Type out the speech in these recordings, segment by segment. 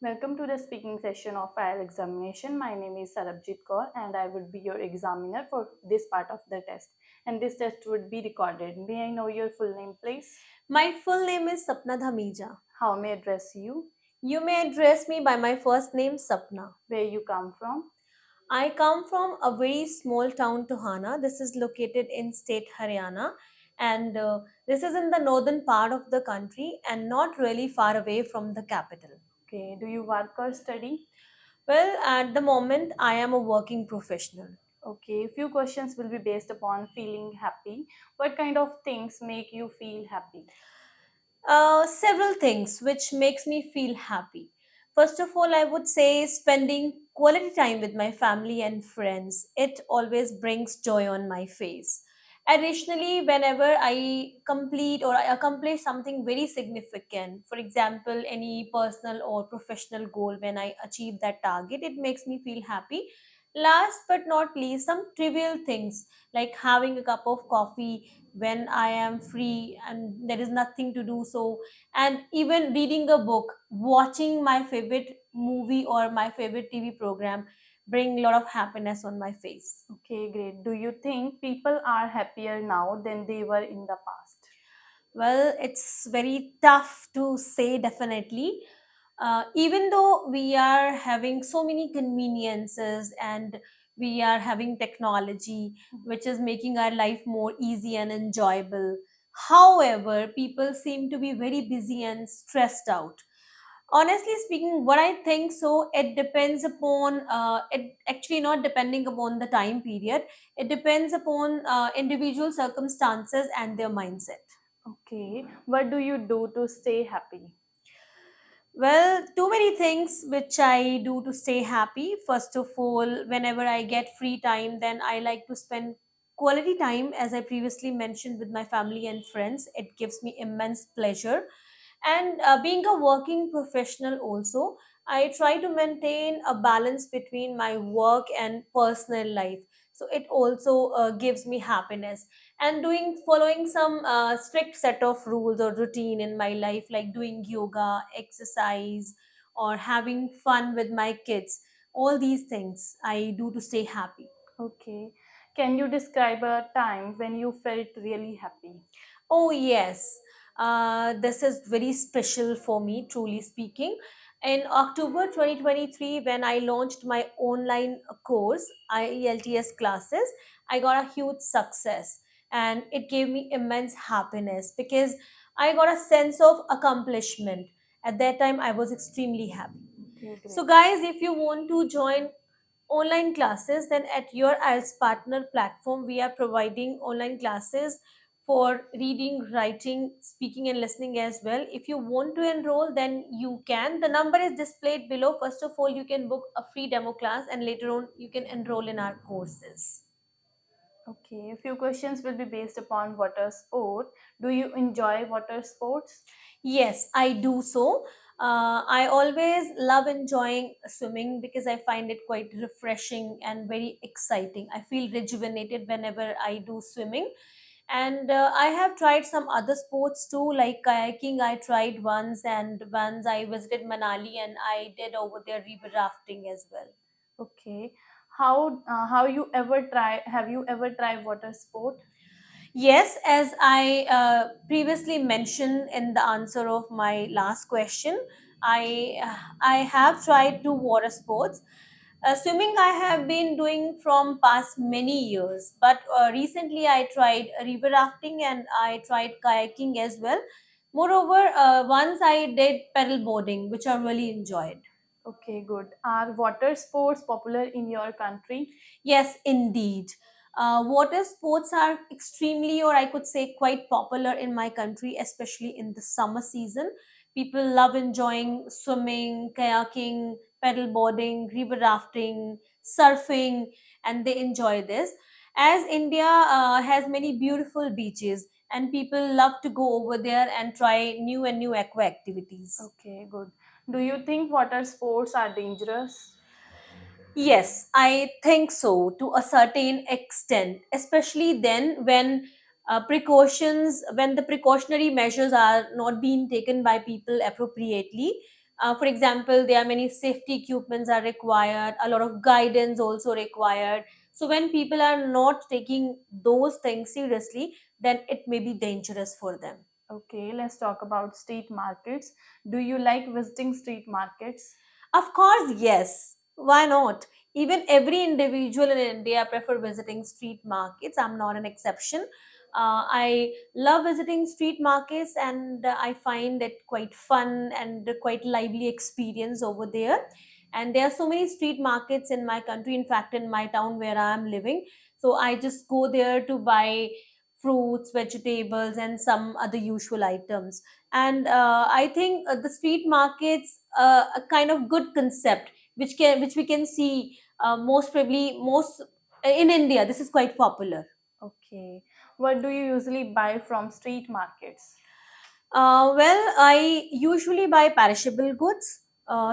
Welcome to the speaking session of IELTS examination. My name is Sarabjit Kaur and I would be your examiner for this part of the test. And this test would be recorded. May I know your full name, please? My full name is Sapna Dhamija. How may I address you? You may address me by my first name, Sapna. Where you come from? I come from a very small town, Tohana. This is located in state Haryana, and this is in the northern part of the country and not really far away from the capital. Okay. Do you work or study? Well, at the moment, I am a working professional. Okay. Few questions will be based upon feeling happy. What kind of things make you feel happy? Several things which makes me feel happy. First of all, I would say spending quality time with my family and friends. It always brings joy on my face. Additionally, whenever I complete or I accomplish something very significant, for example, any personal or professional goal, when I achieve that target, it makes me feel happy. Last but not least, some trivial things like having a cup of coffee when I am free and there is nothing to do. So, and even reading a book, watching my favorite movie or my favorite TV program bring a lot of happiness on my face. Okay, great. Do you think people are happier now than they were in the past? Well, it's very tough to say definitely. Even though we are having so many conveniences and we are having technology which is making our life more easy and enjoyable, however, people seem to be very busy and stressed out. Honestly speaking, what I think, so it depends upon it actually not depending upon the time period. It depends upon individual circumstances and their mindset. Okay. What do you do to stay happy? Well, too many things which I do to stay happy. First of all, whenever I get free time, then I like to spend quality time, as I previously mentioned, with my family and friends. It gives me immense pleasure. And being a working professional, also, I try to maintain a balance between my work and personal life. So it also gives me happiness, and doing following some strict set of rules or routine in my life, like doing yoga, exercise, or having fun with my kids. All these things I do to stay happy. Okay. Can you describe a time when you felt really happy? Oh, yes. This is very special for me, truly speaking. In October 2023, when I launched my online course, IELTS classes, I got a huge success, and it gave me immense happiness because I got a sense of accomplishment. At that time, I was extremely happy. Okay, So, great. guys, if you want to join online classes, then at your IELTS partner platform, we are providing online classes for reading, writing, speaking, and listening as well. If you want to enroll, then you can. The number is displayed below. First of all, you can book a free demo class, and later on, you can enroll in our courses. Okay, a few questions will be based upon water sport. Do you enjoy water sports? Yes, I do so. I always love enjoying swimming because I find it quite refreshing and very exciting. I feel rejuvenated whenever I do swimming. And I have tried some other sports too, like kayaking. I tried once, and once I visited Manali and I did over there river rafting as well. Okay. How you ever try? Have you ever tried water sport? Yes, as I previously mentioned in the answer of my last question, I have tried two water sports. Swimming I have been doing from past many years, but recently I tried river rafting and I tried kayaking as well. Moreover, once I did pedal boarding, which I really enjoyed. Okay, good. Are water sports popular in your country? Yes, indeed. Water sports are extremely, or I could say, quite popular in my country, especially in the summer season. People love enjoying swimming, kayaking, pedal boarding, river rafting, surfing, and they enjoy this. As India has many beautiful beaches, and people love to go over there and try new and new aqua activities. Okay, good. Do you think water sports are dangerous? Yes, I think so to a certain extent, especially then when when the precautionary measures are not being taken by people appropriately. For example, there are many safety equipments are required, a lot of guidance also required. So when people are not taking those things seriously, then it may be dangerous for them. Okay, let's talk about street markets. Do you like visiting street markets? Of course, yes. Why not? Even every individual in India prefer visiting street markets. I'm not an exception. I love visiting street markets, and I find it quite fun and quite lively experience over there. And there are so many street markets in my country. In fact, in my town where I am living, so I just go there to buy fruits, vegetables, and some other usual items. And I think the street markets a kind of good concept which we can see most probably most in India. This is quite popular. Okay. What do you usually buy from street markets? Well, I usually buy perishable goods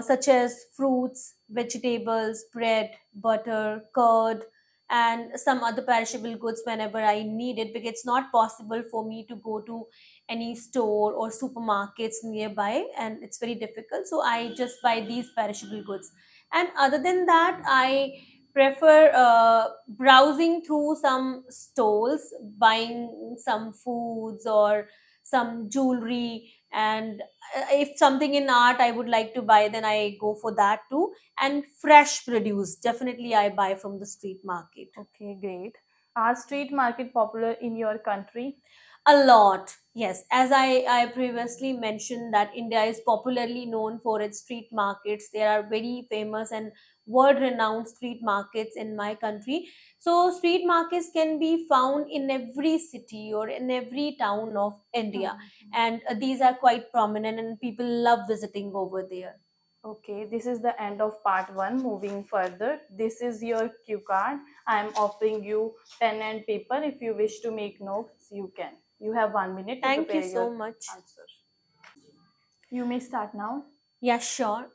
such as fruits, vegetables, bread, butter, curd, and some other perishable goods whenever I need it, because it's not possible for me to go to any store or supermarkets nearby, and it's very difficult. So I just buy these perishable goods. And other than that, I prefer browsing through some stalls, buying some foods or some jewelry, and if something in art I would like to buy, then I go for that too. And fresh produce, definitely I buy from the street market. Okay, great. Are street market popular in your country? A lot, yes. As I previously mentioned that India is popularly known for its street markets. There are very famous and world renowned street markets in my country. So street markets can be found in every city or in every town of India. Mhm. And these are quite prominent and people love visiting over there. Okay, this is the end of part one. Moving further, this is your cue card. I am offering you pen and paper. If you wish to make notes, you can. You have 1 minute to Thank you prepare so your much. answer. You may start now. Yeah, sure.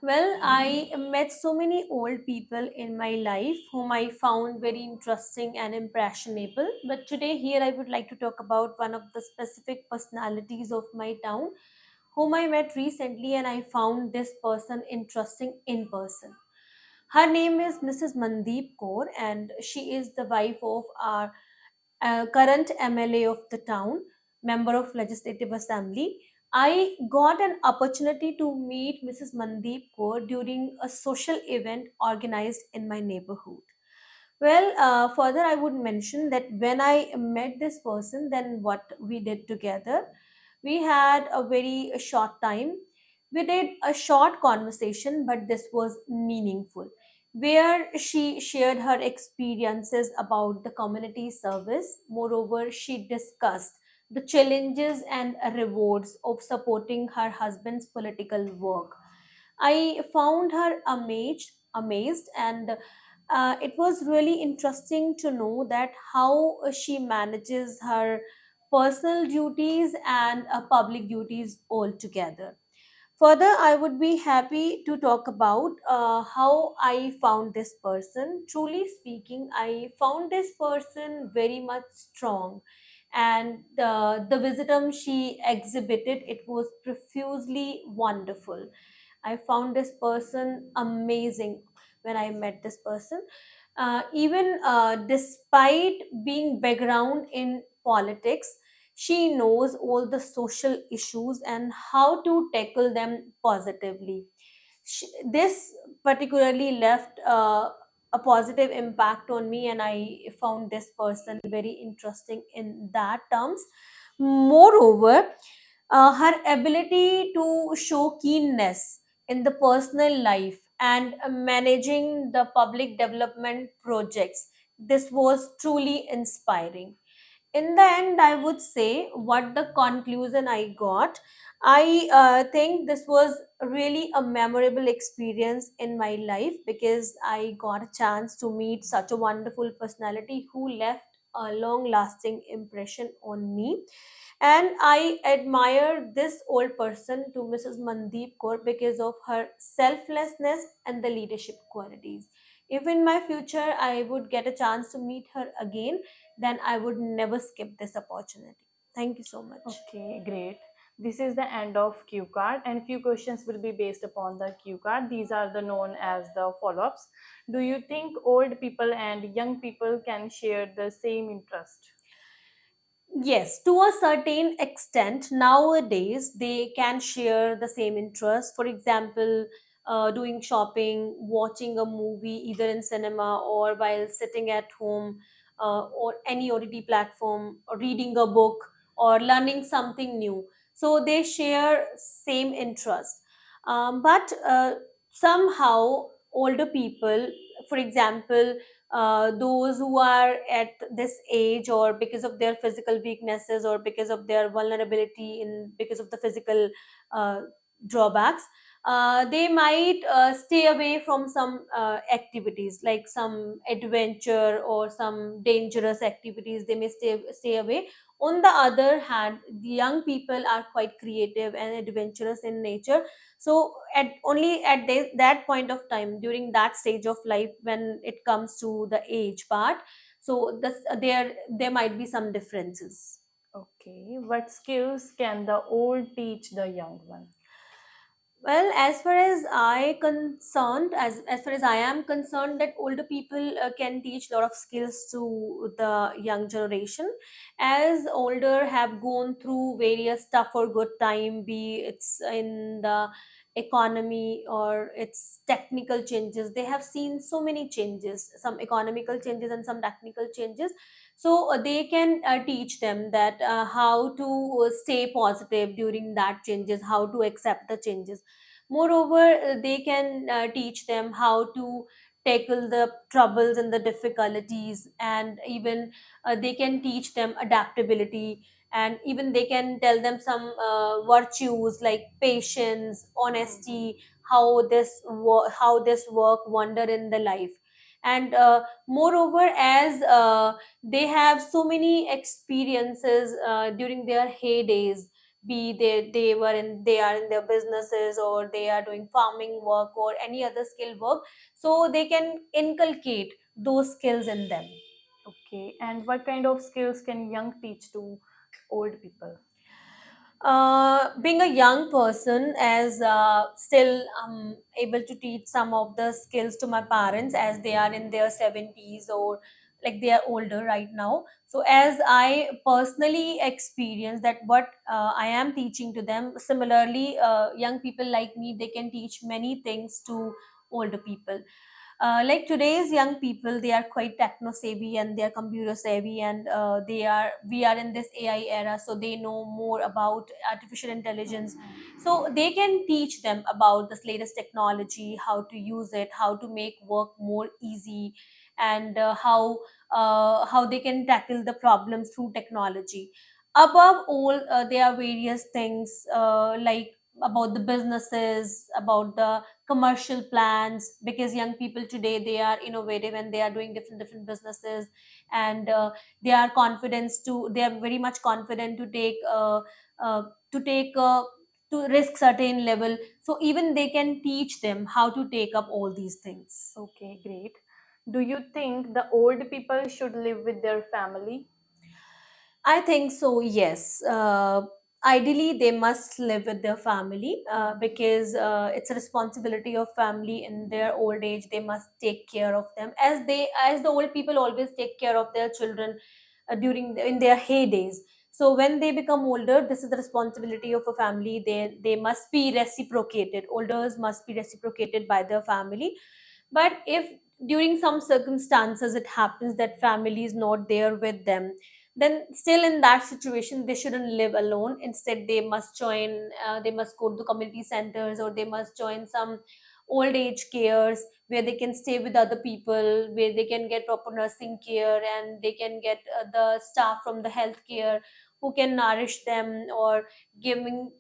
Well, I met so many old people in my life whom I found very interesting and impressionable. But today, here, I would like to talk about one of the specific personalities of my town whom I met recently, and I found this person interesting in person. Her name is Mrs. Mandeep Kaur, and she is the wife of our current MLA of the town, member of Legislative Assembly. I got an opportunity to meet Mrs. Mandeep Kaur during a social event organized in my neighborhood. Well, further, I would mention that when I met this person, then what we did together, we had a very short time. We did a short conversation, but this was meaningful, where she shared her experiences about the community service. Moreover, she discussed the challenges and rewards of supporting her husband's political work. I found her amazed, and it was really interesting to know that how she manages her personal duties and public duties all together. Further, I would be happy to talk about how I found this person. Truly speaking, I found this person very much strong, and the wisdom she exhibited, it was profusely wonderful. I found this person amazing when I met this person. Even despite being background in politics, she knows all the social issues and how to tackle them positively. This particularly left a positive impact on me, and I found this person very interesting in that terms. Moreover, her ability to show keenness in the personal life and managing the public development projects, this was truly inspiring. In the end, I would say what the conclusion I got, I think this was really a memorable experience in my life, because I got a chance to meet such a wonderful personality who left a long lasting impression on me. And I admire this old person to Mrs. Mandeep Kaur because of her selflessness and the leadership qualities. If in my future I would get a chance to meet her again, then I would never skip this opportunity. Thank you so much. Okay, great. This is the end of cue card, and few questions will be based upon the cue card. These are the known as the follow-ups. Do you think old people and young people can share the same interest? Yes, to a certain extent, nowadays they can share the same interest. For example, doing shopping, watching a movie either in cinema or while sitting at home, or any OTT platform, or reading a book or learning something new. So they share same interest. But somehow older people, for example, those who are at this age, or because of their physical weaknesses, or because of their vulnerability in because of the physical uh, drawbacks, they might stay away from some activities, like some adventure or some dangerous activities. They may stay away. On the other hand, the young people are quite creative and adventurous in nature. So at only at that point of time, during that stage of life, when it comes to the age part, so this there might be some differences. Okay, what skills can the old teach the young one? Well, as far as as far as I am concerned, that older people can teach a lot of skills to the young generation, as older have gone through various tough or good time, be it's in the economy or its technical changes. They have seen so many changes, some economical changes and some technical changes. So they can teach them that how to stay positive during that changes, how to accept the changes. Moreover, they can teach them how to tackle the troubles and the difficulties, and even they can teach them adaptability, and even they can tell them some virtues like patience, honesty, how this work wonder in the life. And moreover, as they have so many experiences during their heydays, be they are in their businesses, or they are doing farming work or any other skill work, so they can inculcate those skills in them. Okay, and what kind of skills can young teach to old people? Being a young person, as still able to teach some of the skills to my parents, as they are in their 70s, or like they are older right now. So as I personally experience that what I am teaching to them, similarly young people like me, they can teach many things to older people. Like today's young people, they are quite techno savvy and they are computer savvy, and we are in this AI era, so they know more about artificial intelligence. So they can teach them about this latest technology, how to use it, how to make work more easy, and how they can tackle the problems through technology. Above all, there are various things like about the businesses, about the commercial plans, because young people today, they are innovative and they are doing different businesses, and they are very much confident to uh, to take to risk certain level, so even they can teach them how to take up all these things. Okay, great. Do you think the old people should live with their family? I think so, yes. Ideally, they must live with their family because it's a responsibility of family in their old age. They must take care of them, as the old people always take care of their children in their heydays. So when they become older, this is the responsibility of a family. They must be reciprocated. Elders must be reciprocated by their family. But if during some circumstances it happens that family is not there with them, then still in that situation they shouldn't live alone. Instead, they must go to community centers, or they must join some old age cares where they can stay with other people, where they can get proper nursing care, and they can get the staff from the healthcare who can nourish them or giving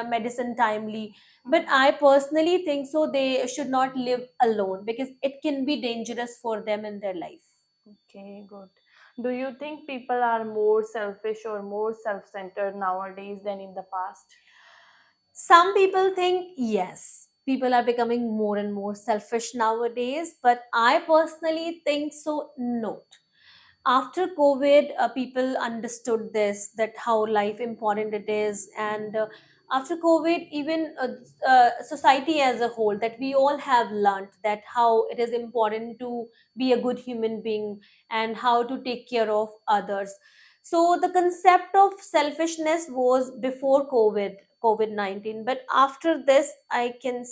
medicine timely. But I personally think so they should not live alone, because it can be dangerous for them in their life. Okay, good. Do you think people are more selfish or more self centered nowadays than in the past? Some people think yes, people are becoming more and more selfish nowadays, but I personally think so, no. After COVID, people understood this, that how life important it is. And after COVID, even society as a whole, that we all have learned that how it is important to be a good human being and how to take care of others. So the concept of selfishness was before COVID-19, but after this I can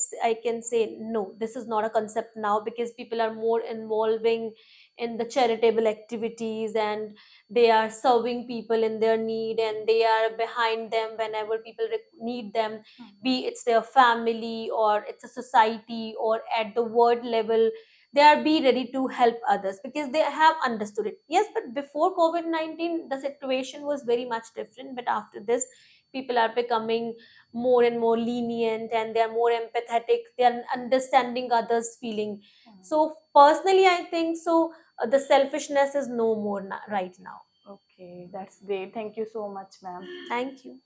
say no, this is not a concept now, because people are more involving in the charitable activities, and they are serving people in their need, and they are behind them whenever people need them, be it's their family or it's a society or at the world level. They are be ready to help others because they have understood it. Yes, but before COVID-19 the situation was very much different, but after this people are becoming more and more lenient, and they are more empathetic, they are understanding others feeling. So personally I think so, the selfishness is no more right now. Okay, that's great. Thank you so much, ma'am. Thank you.